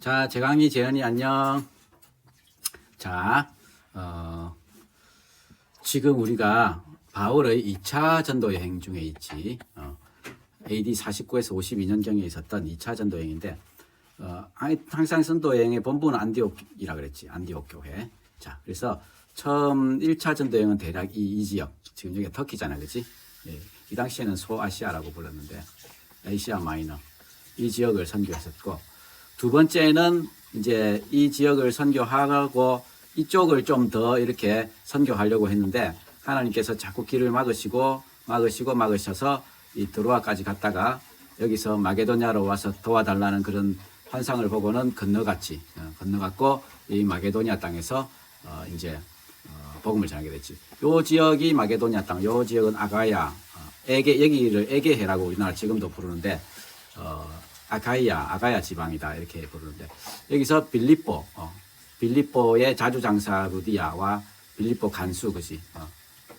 자, 재강이, 재현이, 안녕. 자, 지금 우리가 바울의 2차 전도 여행 중에 있지. AD 49에서 52년경에 있었던 2차 전도 여행인데, 항상 전도 여행의 본부는 안디옥이라 그랬지. 안디옥 교회. 자, 그래서 처음 1차 전도 여행은 대략 이 지역. 지금 여기가 터키잖아, 그치? 예, 이 당시에는 소아시아라고 불렀는데, 아시아 마이너. 이 지역을 선교했었고, 두 번째는 이제 이 지역을 선교하고 이쪽을 좀 더 이렇게 선교하려고 했는데 하나님께서 자꾸 길을 막으셔서 이 드로아까지 갔다가 여기서 마게도냐로 와서 도와달라는 그런 환상을 보고는 건너갔고 이 마게도냐 땅에서 이제 복음을 전하게 됐지. 요 지역이 마게도냐 땅, 요 지역은 아가야, 여기를 에게해라고 우리나라 지금도 부르는데 아가야 지방이다 이렇게 부르는데 여기서 빌립보의 자주장사 루디아와 빌립보 간수 그지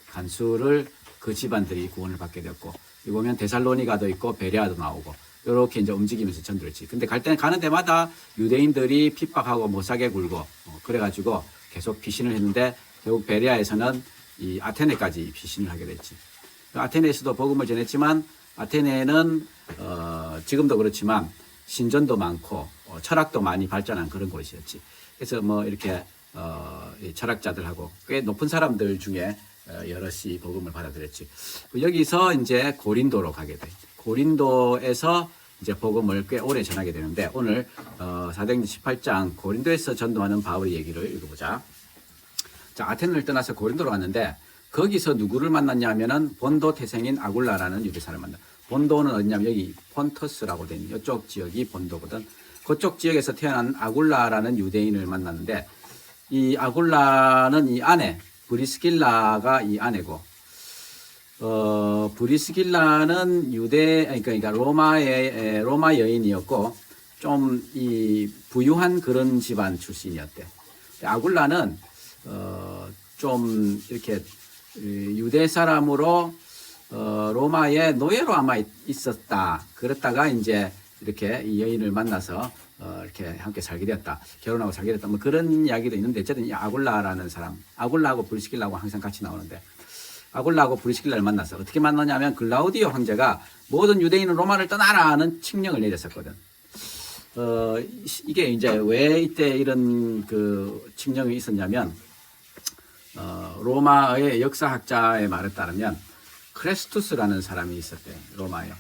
간수를 그 집안들이 구원을 받게 되었고 여기 보면 데살로니가도 있고 베레아도 나오고 이렇게 이제 움직이면서 전도를 했지. 근데 가는 데마다 유대인들이 핍박하고 못사게 굴고 그래가지고 계속 피신을 했는데 결국 베레아에서는 이 아테네까지 피신을 하게 됐지. 아테네에서도 복음을 전했지만 아테네는 지금도 그렇지만 신전도 많고 철학도 많이 발전한 그런 곳이었지. 그래서 뭐 이렇게 철학자들하고 꽤 높은 사람들 중에 여럿이 복음을 받아들였지. 여기서 이제 고린도로 가게 돼. 고린도에서 이제 복음을 꽤 오래 전하게 되는데 오늘 사도행전 18장 고린도에서 전도하는 바울의 얘기를 읽어보자. 자, 아테네를 떠나서 고린도로 갔는데 거기서 누구를 만났냐 하면은 본도 태생인 아굴라라는 유대사를 만나. 본도는 어디냐면 여기 폰터스라고 된 이쪽 지역이 본도거든. 그쪽 지역에서 태어난 아굴라라는 유대인을 만났는데 이 아굴라는 이 아내 브리스길라가 이 아내고 브리스길라는 그러니까 로마 여인이었고 좀 이 부유한 그런 집안 출신이었대. 아굴라는 좀 이렇게 유대 사람으로 로마의 노예로 아마 있었다. 그랬다가 이제 이렇게 이 여인을 만나서 이렇게 함께 살게 되었다. 결혼하고 살게 됐다. 뭐 그런 이야기도 있는데 어쨌든 이 아굴라라는 사람, 아굴라하고 브리스길라하고 항상 같이 나오는데 아굴라하고 브리스길라를 만나서 어떻게 만나냐면 글라우디오 황제가 모든 유대인은 로마를 떠나라는 칙령을 내렸었거든. 이게 이제 왜 이때 이런 그 칙령이 있었냐면 로마의 역사학자의 말에 따르면 크레스투스라는 사람이 있었대요. 로마에.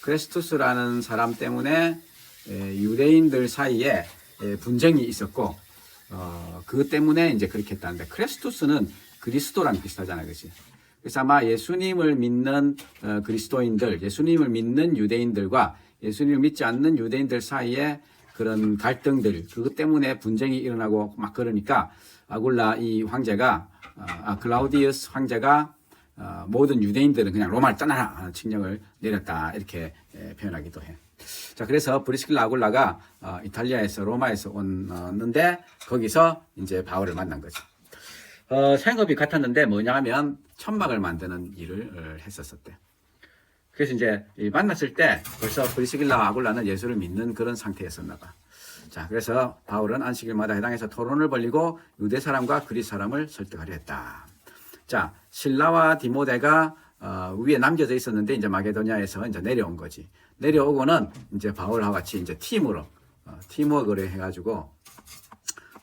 크레스투스라는 사람 때문에 유대인들 사이에 분쟁이 있었고 그것 때문에 이제 그렇게 했다는데 크레스투스는 그리스도랑 비슷하잖아요. 그렇지? 그래서 아마 예수님을 믿는 그리스도인들, 예수님을 믿는 유대인들과 예수님을 믿지 않는 유대인들 사이에 그런 갈등들, 그것 때문에 분쟁이 일어나고 막 그러니까 아굴라 이 황제가 클라우디우스 황제가 모든 유대인들은 그냥 로마를 떠나라 하는 칙령을 내렸다 이렇게 표현하기도 해. 자, 그래서 브리스길라 아굴라가 이탈리아에서 로마에서 왔는데 거기서 이제 바울을 만난 거지. 생업이 같았는데 뭐냐 하면 천막을 만드는 일을 했었대. 그래서 이제 만났을 때 벌써 브리스길라 아굴라는 예수를 믿는 그런 상태였었나 봐. 자, 그래서 바울은 안식일마다 해당해서 토론을 벌이고 유대 사람과 그리스 사람을 설득하려 했다. 자, 실라와 디모데가 위에 남겨져 있었는데 이제 마게도냐에서 이제 내려온 거지. 내려오고는 이제 바울하고 같이 이제 팀워크를 해가지고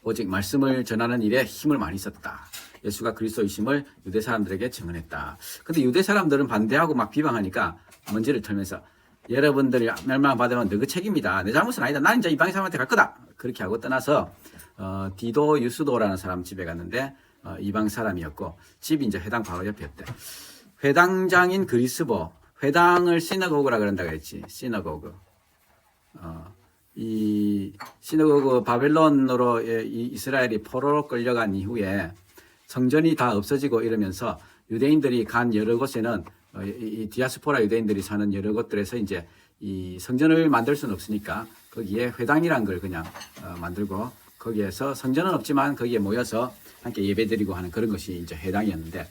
오직 말씀을 전하는 일에 힘을 많이 썼다. 예수가 그리스도이심을 유대 사람들에게 증언했다. 근데 유대 사람들은 반대하고 막 비방하니까 먼지를 털면서 여러분들이 멸망받으면 너그 책임이다. 내 잘못은 아니다. 나는 이제 이방 사람한테 갈 거다. 그렇게 하고 떠나서 디도 유스도라는 사람 집에 갔는데 이방 사람이었고 집이 이제 회당 바로 옆이었대. 회당장인 그리스보, 회당을 시너고그라 그런다 그랬지. 시너고그. 이 시너고그 바벨론으로 이스라엘이 포로로 끌려간 이후에 성전이 다 없어지고 이러면서 유대인들이 간 여러 곳에는 이 디아스포라 유대인들이 사는 여러 곳들에서 이제 이 성전을 만들 수는 없으니까 거기에 회당이란 걸 그냥 만들고 거기에서 성전은 없지만 거기에 모여서 함께 예배드리고 하는 그런 것이 이제 회당이었는데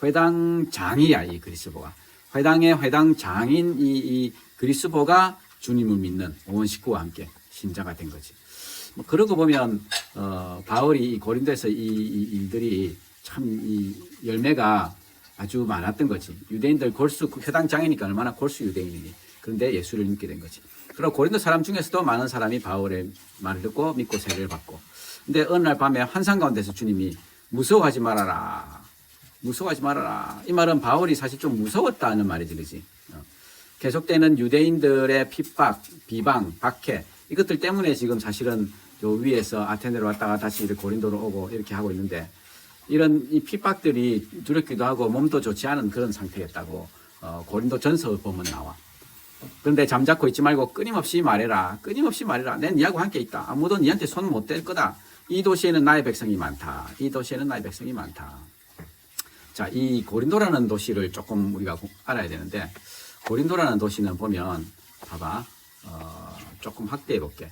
회당장이야 이 그리스도가. 회당의 회당장인 이 그리스도가 주님을 믿는 온 식구와 함께 신자가 된 거지. 뭐 그러고 보면 바울이 이 고린도에서 이 일들이 참 이 열매가 아주 많았던 거지. 유대인들 골수 회당장이니까 얼마나 골수 유대인이니. 그런데 예수를 믿게 된 거지. 그리고 고린도 사람 중에서도 많은 사람이 바울의 말을 듣고 믿고 세례를 받고. 근데 어느 날 밤에 환상 가운데서 주님이 무서워하지 말아라. 무서워하지 말아라. 이 말은 바울이 사실 좀 무서웠다는 말이지, 그지? 계속되는 유대인들의 핍박, 비방, 박해 이것들 때문에 지금 사실은 요 위에서 아테네로 왔다가 다시 고린도로 오고 이렇게 하고 있는데 이런 이 핍박들이 두렵기도 하고 몸도 좋지 않은 그런 상태였다고 고린도 전서 보면 나와. 그런데 잠자코 있지 말고 끊임없이 말해라. 끊임없이 말해라. 내 니하고 함께 있다. 아무도 니한테 손 못 댈 거다. 이 도시에는 나의 백성이 많다. 이 도시에는 나의 백성이 많다. 자, 이 고린도라는 도시를 조금 우리가 알아야 되는데 고린도라는 도시는 보면 봐봐. 조금 확대해 볼게.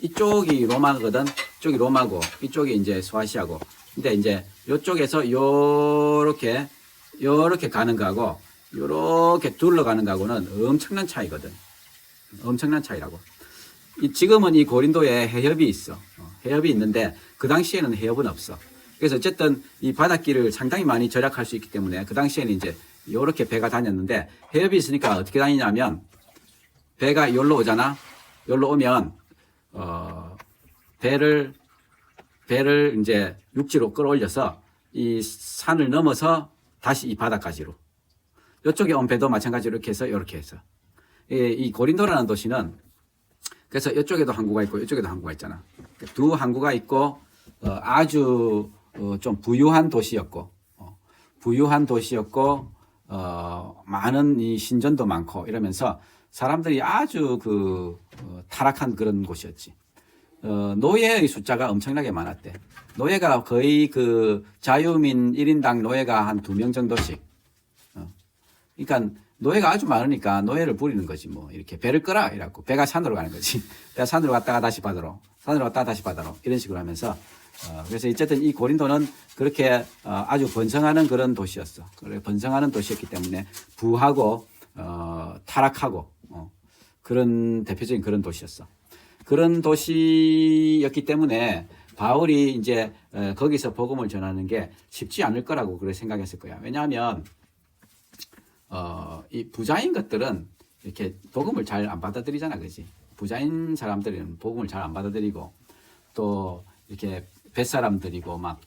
이쪽이 로마거든. 이쪽이 로마고 이쪽이 이제 소아시아고. 근데 이제 이쪽에서 요렇게 가는 거하고 요렇게 둘러가는 거하고는 엄청난 차이거든. 엄청난 차이라고. 지금은 이 고린도에 해협이 있어. 해협이 있는데 그 당시에는 해협은 없어. 그래서 어쨌든 이 바닷길을 상당히 많이 절약할 수 있기 때문에 그 당시에는 이제 요렇게 배가 다녔는데 해협이 있으니까 어떻게 다니냐면 배가 여기로 오잖아. 여기로 오면 배를 이제 육지로 끌어올려서 이 산을 넘어서 다시 이 바다까지로. 이쪽에 온 배도 마찬가지로 이렇게 해서. 이 고린도라는 도시는 그래서 이쪽에도 항구가 있고 이쪽에도 항구가 있잖아. 두 항구가 있고 아주 좀 부유한 도시였고 많은 이 신전도 많고 이러면서 사람들이 아주 타락한 그런 곳이었지. 노예의 숫자가 엄청나게 많았대. 노예가 거의 자유민 1인당 노예가 한 2명 정도씩. 그러니까 노예가 아주 많으니까 노예를 부리는 거지 뭐. 이렇게 배를 끄라 이래갖고 배가 산으로 가는 거지. 배가 산으로 갔다가 다시 바다로. 산으로 갔다가 다시 바다로. 이런 식으로 하면서 그래서 어쨌든 이 고린도는 그렇게 아주 번성하는 그런 도시였어. 그래 번성하는 도시였기 때문에 부하고 타락하고 그런 대표적인 그런 도시였어. 그런 도시였기 때문에 바울이 이제 거기서 복음을 전하는 게 쉽지 않을 거라고 그렇게 생각했을 거야. 왜냐하면 이 부자인 것들은 이렇게 복음을 잘 안 받아들이잖아, 그지? 부자인 사람들은 복음을 잘 안 받아들이고 또 이렇게 뱃사람들이고 막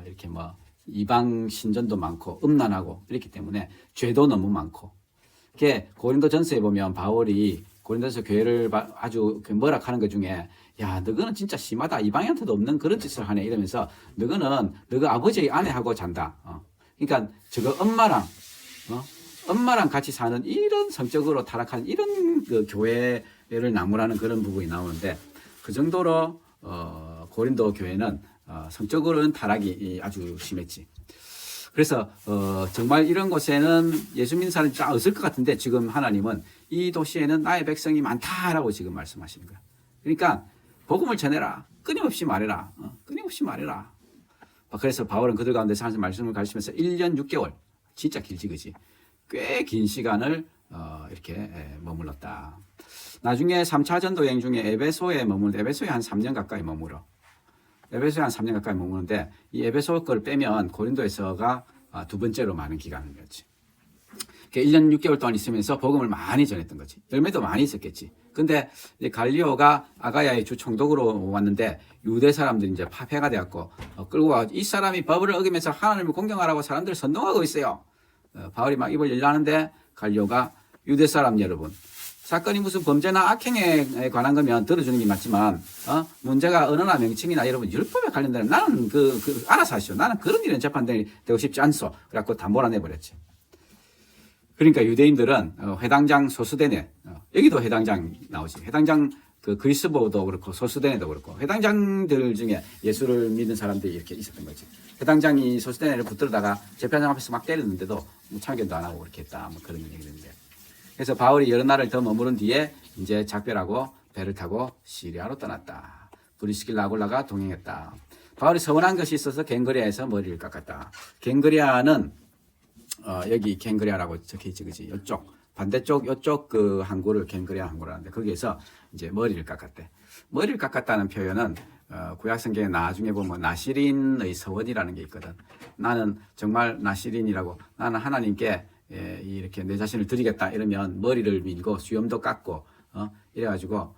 이렇게 뭐 이방 신전도 많고 음란하고 이렇기 때문에 죄도 너무 많고. 이게 고린도 전서에 보면 바울이 고린도에서 교회를 아주 뭐라 하는 것 중에 야 너거는 진짜 심하다. 이방인한테도 없는 그런 짓을 하네 이러면서 너거는 너가 아버지의 아내하고 잔다. 그러니까 저거 엄마랑 같이 사는 이런 성적으로 타락한 이런 교회를 나무라는 그런 부분이 나오는데 그 정도로 고린도 교회는 성적으로는 타락이 아주 심했지. 그래서 정말 이런 곳에는 예수 믿는 사람이 쫙 없을 것 같은데 지금 하나님은 이 도시에는 나의 백성이 많다라고 지금 말씀하시는 거야. 그러니까 복음을 전해라. 끊임없이 말해라. 끊임없이 말해라. 그래서 바울은 그들 가운데서 하나님 말씀을 가르치면서 1년 6개월 진짜 길지 그지. 꽤 긴 시간을 이렇게 머물렀다. 나중에 3차 전도 여행 중에 에베소에 한 3년 가까이 머물어. 에베소에 한 3년 가까이 머무는데 이 에베소 걸 빼면 고린도에서가 두 번째로 많은 기간이었지. 1년 6개월 동안 있으면서 복음을 많이 전했던 거지. 열매도 많이 있었겠지. 근데 갈리오가 아가야의 주 총독으로 왔는데 유대 사람들이 이제 파폐가 되었고 끌고 와 이 사람이 법을 어기면서 하나님을 공경하라고 사람들을 선동하고 있어요. 바울이 막 입을 열라는데 갈리오가 유대 사람 여러분 사건이 무슨 범죄나 악행에 관한 거면 들어주는 게 맞지만 문제가 언어나 명칭이나 여러분 율법에 관련된 나는 알아서 하시오. 나는 그런 일은 재판되고 싶지 않소. 그래갖고 다 몰아내버렸지. 그러니까 유대인들은 회당장 소스데네 여기도 회당장 나오지. 회당장 그리스보도 그렇고 소스데네도 그렇고 회당장들 중에 예수를 믿는 사람들이 이렇게 있었던 거지. 회당장이 소스데네를 붙들다가 재판장 앞에서 막 때렸는데도 참견도 안 하고 그렇게 했다. 뭐 그런 얘기인데. 그래서 바울이 여러 날을 더 머무른 뒤에 이제 작별하고 배를 타고 시리아로 떠났다. 브리스길라 아굴라가 동행했다. 바울이 서운한 것이 있어서 갱그리아에서 머리를 깎았다. 갱그리아는 여기 갱그리아라고 적혀있지, 그지? 이쪽 반대쪽 요쪽 그 항구를 갱그레아 항구를 하는데 거기에서 이제 머리를 깎았대. 머리를 깎았다는 표현은 구약 성경에 나중에 보면 나시린의 서원이라는 게 있거든. 나는 정말 나시린이라고 나는 하나님께 이렇게 내 자신을 드리겠다 이러면 머리를 밀고 수염도 깎고 이래가지고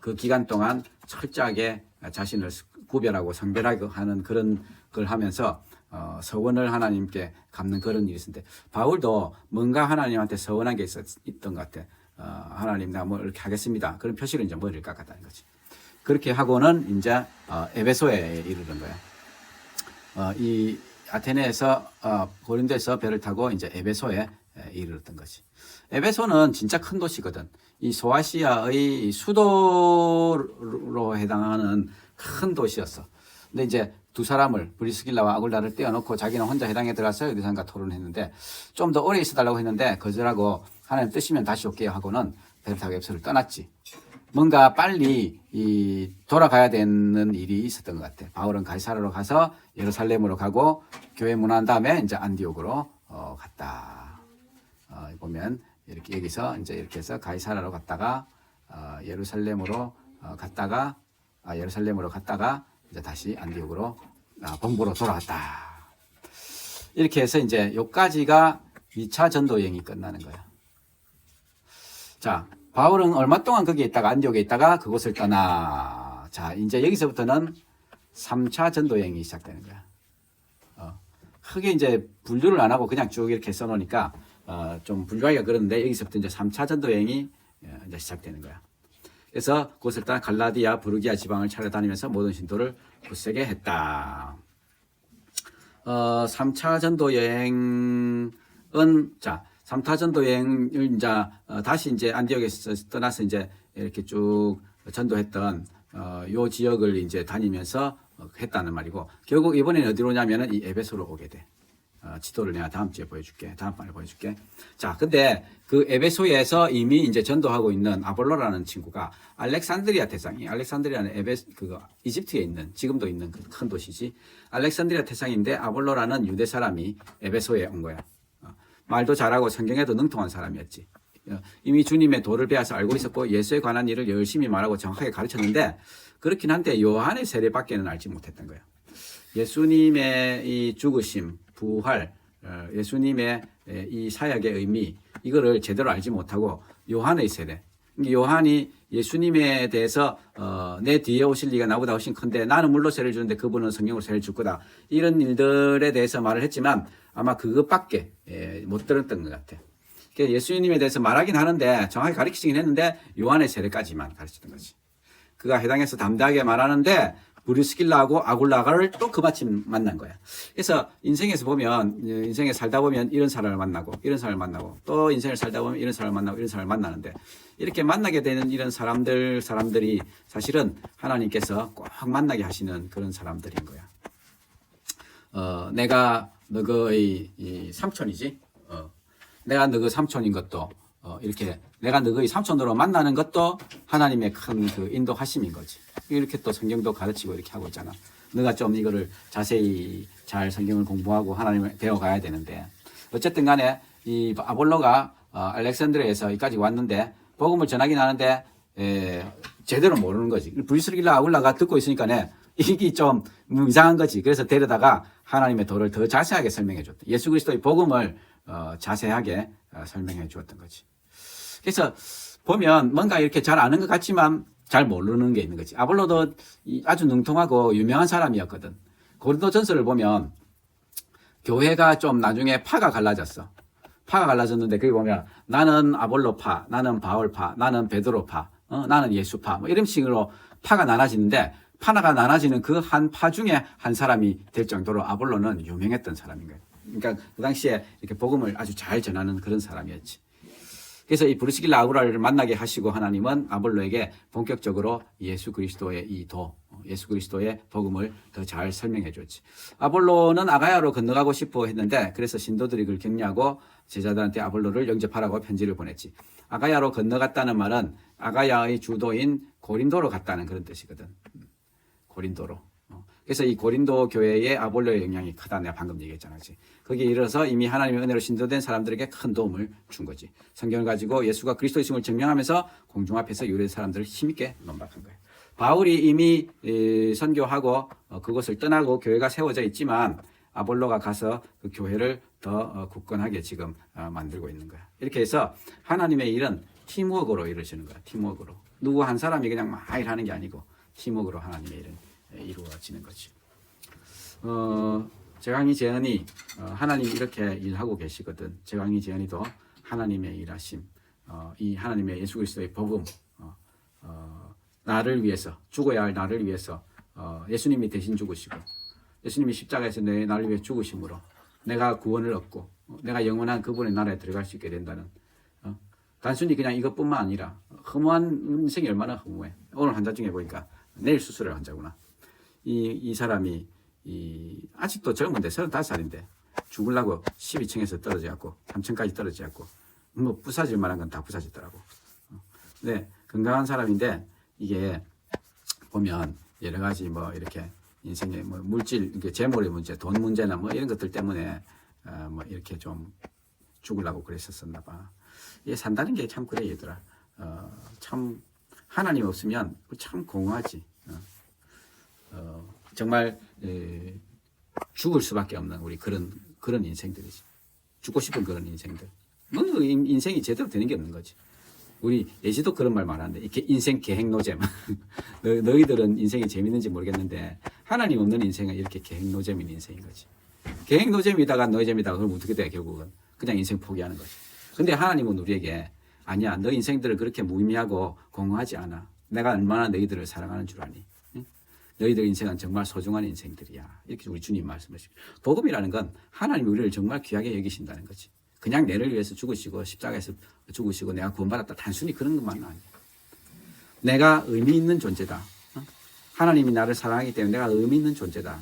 그 기간 동안 철저하게 자신을 구별하고 성별하고 하는 그런 걸 하면서 서원을 하나님께 갚는 그런 일이 있었는데 바울도 뭔가 하나님한테 서원한 게 있던 것 같아. 하나님 나 뭐 이렇게 하겠습니다. 그런 표시를 이제 머리를 깎았다는 거지. 그렇게 하고는 이제 에베소에 이르는 거야. 이 아테네에서 고린도에서 배를 타고 이제 에베소에 이르렀던 거지. 에베소는 진짜 큰 도시거든. 이 소아시아의 수도로 해당하는 큰 도시였어. 근데 이제 두 사람을 브리스길라와 아굴라를 떼어놓고 자기는 혼자 해당에 들어가서 의대상과 토론했는데 좀 더 오래 있어달라고 했는데 거절하고 하나님 뜻이면 다시 올게요 하고는 배를 타고 에베소를 떠났지. 뭔가 빨리 돌아가야 되는 일이 있었던 것 같아. 바울은 가이사라로 가서 예루살렘으로 가고 교회 문화한 다음에 이제 안디옥으로 갔다. 보면 이렇게 여기서 이제 이렇게 해서 가이사라로 갔다가 예루살렘으로 갔다가 이제 다시 안디옥으로 본부로 돌아갔다. 이렇게 해서 이제 여기까지가 2차 전도 여행이 끝나는 거야. 자, 바울은 얼마 동안 거기에 있다가 안디옥에 있다가 그곳을 떠나. 자, 이제 여기서부터는 3차 전도 여행이 시작되는 거야. 크게 이제 분류를 안 하고 그냥 쭉 이렇게 써놓으니까 좀 분류하기가 그런데 여기서부터 이제 3차 전도 여행이 이제 시작되는 거야. 그래서 그곳을 따라 갈라디아, 부르기아 지방을 찾아다니면서 모든 신도를 굳세게 했다. 3차 전도 여행은 자, 3차 전도 여행을 이제 다시 이제 안디옥에서 떠나서 이제 이렇게 쭉 전도했던 요 지역을 이제 다니면서 했다는 말이고 결국 이번에는 어디로 오냐면은 이 에베소로 오게 돼. 지도를 내가 다음 주에 보여줄게. 다음 판에 보여줄게. 자, 근데 그 에베소에서 이미 이제 전도하고 있는 아볼로라는 친구가 알렉산드리아 태상이, 알렉산드리아는 이집트에 있는, 지금도 있는 그 큰 도시지. 알렉산드리아 태상인데 아볼로라는 유대 사람이 에베소에 온 거야. 말도 잘하고 성경에도 능통한 사람이었지. 이미 주님의 도를 배워서 알고 있었고 예수에 관한 일을 열심히 말하고 정확하게 가르쳤는데 그렇긴 한데 요한의 세례밖에는 알지 못했던 거예요. 예수님의 이 죽으심, 부활, 예수님의 이 사역의 의미 이거를 제대로 알지 못하고 요한의 세례. 요한이 예수님에 대해서 내 뒤에 오실 리가 나보다 훨씬 큰데 나는 물로 세례를 주는데 그분은 성령으로 세례를 줄 거다. 이런 일들에 대해서 말을 했지만 아마 그것밖에 못 들었던 것 같아. 예수님에 대해서 말하긴 하는데 정확히 가르치긴 했는데 요한의 세례까지만 가르쳤던 거지. 그가 해당해서 담대하게 말하는데 브리스길라하고 아굴라가를 또 그 마침 만난 거야. 그래서 인생에서 보면 인생에 살다 보면 이런 사람을 만나고 이런 사람을 만나고 또 인생을 살다 보면 이런 사람을 만나고 이런 사람을 만나는데 이렇게 만나게 되는 이런 사람들이 사실은 하나님께서 꼭 만나게 하시는 그런 사람들인 거야. 내가 너의 이 삼촌이지. 내가 너의 삼촌인 것도 이렇게 내가 너의 삼촌으로 만나는 것도 하나님의 큰 그 인도하심인 거지. 이렇게 또 성경도 가르치고 이렇게 하고 있잖아. 너가 좀 이거를 자세히 잘 성경을 공부하고 하나님을 배워가야 되는데 어쨌든 간에 이 아볼로가 알렉산드리아에서 여기까지 왔는데 복음을 전하긴 하는데 제대로 모르는 거지. 브리스길라 아굴라가 듣고 있으니까 이게 좀 이상한 거지. 그래서 데려다가 하나님의 도를 더 자세하게 설명해 줬다. 예수 그리스도의 복음을 자세하게 설명해 주었던 거지. 그래서 보면 뭔가 이렇게 잘 아는 것 같지만 잘 모르는 게 있는 거지. 아볼로도 아주 능통하고 유명한 사람이었거든. 고린도 전서를 보면 교회가 좀 나중에 파가 갈라졌어. 파가 갈라졌는데 거기 보면 나는 아볼로파, 나는 바울파, 나는 베드로파, 나는 예수파 뭐 이런 식으로 파가 나눠지는데 파가 나눠지는 그 한 파 중에 한 사람이 될 정도로 아볼로는 유명했던 사람인 거예요. 그러니까 그 당시에 이렇게 복음을 아주 잘 전하는 그런 사람이었지. 그래서 이 브리스길라 아굴라를 만나게 하시고 하나님은 아볼로에게 본격적으로 예수 그리스도의 예수 그리스도의 복음을 더 잘 설명해 줬지. 아볼로는 아가야로 건너가고 싶어 했는데 그래서 신도들이 그걸 격려하고 제자들한테 아볼로를 영접하라고 편지를 보냈지. 아가야로 건너갔다는 말은 아가야의 주도인 고린도로 갔다는 그런 뜻이거든. 고린도로. 그래서 이 고린도 교회의 아볼로의 영향이 크다. 내가 방금 얘기했잖아. 그치? 거기에 이르러서 이미 하나님의 은혜로 신도된 사람들에게 큰 도움을 준 거지. 성경을 가지고 예수가 그리스도이심을 증명하면서 공중 앞에서 유대 사람들을 힘있게 논박한 거예요. 바울이 이미 선교하고 그것을 떠나고 교회가 세워져 있지만 아볼로가 가서 그 교회를 더 굳건하게 지금 만들고 있는 거야. 이렇게 해서 하나님의 일은 팀워크로 이루어지는 거야. 팀워크로. 누구 한 사람이 그냥 막 일하는 게 아니고 팀워크로 하나님의 일은 이루어지는 거지. 제강이 재현이 하나님이 이렇게 일하고 계시거든. 제강이 재현이도 하나님의 일하심, 이 하나님의 예수 그리스도의 복음, 나를 위해서 죽어야 할 나를 위해서 예수님이 대신 죽으시고 예수님이 십자가에서 나를 위해 죽으심으로 내가 구원을 얻고 내가 영원한 그분의 나라에 들어갈 수 있게 된다는 단순히 그냥 이것뿐만 아니라 허무한 인생이 얼마나 허무해. 오늘 환자 중에 보니까 내일 수술을 환자구나. 이 사람이 아직도 젊은데 35살인데 죽으려고 12층에서 떨어져갖고 3층까지 떨어져갖고 뭐 부사질 만한 건 다 부사졌더라고. 네, 건강한 사람인데 이게 보면 여러 가지 뭐 이렇게 인생의 뭐 물질, 재물의 문제, 돈 문제나 뭐 이런 것들 때문에 뭐 이렇게 좀 죽으려고 그랬었었나 봐. 이게 산다는 게 참 그래 얘들아. 참 하나님 없으면 참 공허하지. 정말 죽을 수밖에 없는 우리 그런 인생들이지. 죽고 싶은 그런 인생들. 뭐 인생이 제대로 되는 게 없는 거지. 우리 예지도 그런 말 말하는데 이렇게 인생 계획 노잼. 너희들은 인생이 재밌는지 모르겠는데 하나님 없는 인생은 이렇게 계획 노잼인 인생인 거지. 계획 노잼이다가 노잼이다가 그럼 어떻게 돼 결국은 그냥 인생 포기하는 거지. 근데 하나님은 우리에게 아니야 너 인생들은 그렇게 무의미하고 공허하지 않아. 내가 얼마나 너희들을 사랑하는 줄 아니. 응? 너희들 인생은 정말 소중한 인생들이야. 이렇게 우리 주님 말씀하십니다. 복음이라는 건 하나님이 우리를 정말 귀하게 여기신다는 거지. 그냥 내를 위해서 죽으시고 십자가에서 죽으시고 내가 구원받았다. 단순히 그런 것만은 아니야. 내가 의미 있는 존재다. 하나님이 나를 사랑하기 때문에 내가 의미 있는 존재다.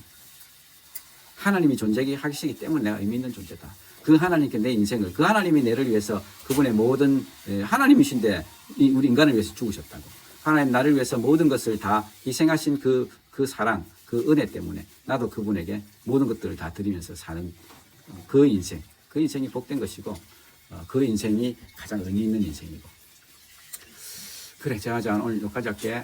하나님이 존재하기 하시기 때문에 내가 의미 있는 존재다. 그 하나님께 내 인생을 그 하나님이 내를 위해서 그분의 모든 하나님이신데 우리 인간을 위해서 죽으셨다고. 하나님 나를 위해서 모든 것을 다 희생하신 그 사랑, 그 은혜 때문에 나도 그분에게 모든 것들을 다 드리면서 사는 그 인생. 그 인생이 복된 것이고 그 인생이 가장 의미 있는 인생이고. 그래 제가 오늘 여기까지 할게.